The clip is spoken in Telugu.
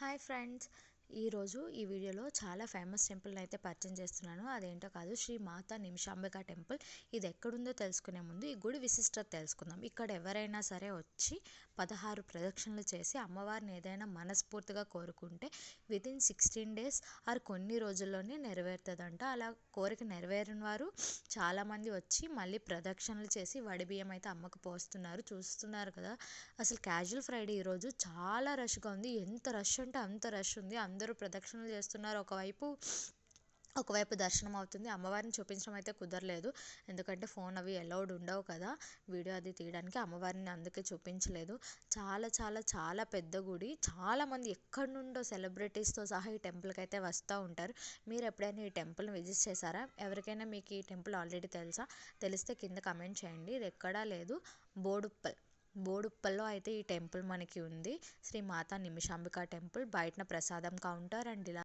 హాయ్ ఫ్రెండ్స్, ఈరోజు ఈ వీడియోలో చాలా ఫేమస్ టెంపుల్ని అయితే పరిచయం చేస్తున్నాను. అదేంటో కాదు, శ్రీ మాతా నిమిషాంబిక టెంపుల్. ఇది ఎక్కడుందో తెలుసుకునే ముందు ఈ గుడి విశిష్టత తెలుసుకుందాం. ఇక్కడ ఎవరైనా సరే వచ్చి 16 ప్రదక్షిణలు చేసి అమ్మవారిని ఏదైనా మనస్ఫూర్తిగా కోరుకుంటే వితిన్ 16 డేస్ ఆర్ కొన్ని రోజుల్లోనే నెరవేరుతుందంట. అలా కోరిక నెరవేరిన వారు చాలామంది వచ్చి మళ్ళీ ప్రదక్షిణలు చేసి వడి బియ్యం అయితే అమ్మకు పోస్తున్నారు. చూస్తున్నారు కదా, అసలు క్యాజువల్ ఫ్రైడే ఈరోజు చాలా రష్గా ఉంది. ఎంత రష్ అంటే అంత రష్ ఉంది. అందరూ ప్రదక్షిణలు చేస్తున్నారు. ఒకవైపు దర్శనం అవుతుంది. అమ్మవారిని చూపించడం అయితే కుదరలేదు, ఎందుకంటే ఫోన్ అవి అలౌడ్ ఉండవు కదా వీడియో అది తీయడానికి. అమ్మవారిని అందుకే చూపించలేదు. చాలా చాలా చాలా పెద్ద గుడి. చాలామంది ఎక్కడి నుండో సెలబ్రిటీస్తో సహా ఈ టెంపుల్కి అయితే వస్తూ ఉంటారు. మీరు ఎప్పుడైనా ఈ టెంపుల్ని విజిట్ చేశారా? ఎవరికైనా మీకు ఈ టెంపుల్ ఆల్రెడీ తెలుసా? తెలిస్తే కింద కమెంట్ చేయండి. ఇది ఎక్కడా లేదు, బోడుప్పల్లో అయితే ఈ టెంపుల్ మనకి ఉంది. శ్రీ మాతా నిమిషాంబిక టెంపుల్. బయటన ప్రసాదం కౌంటర్ అండ్ ఇలా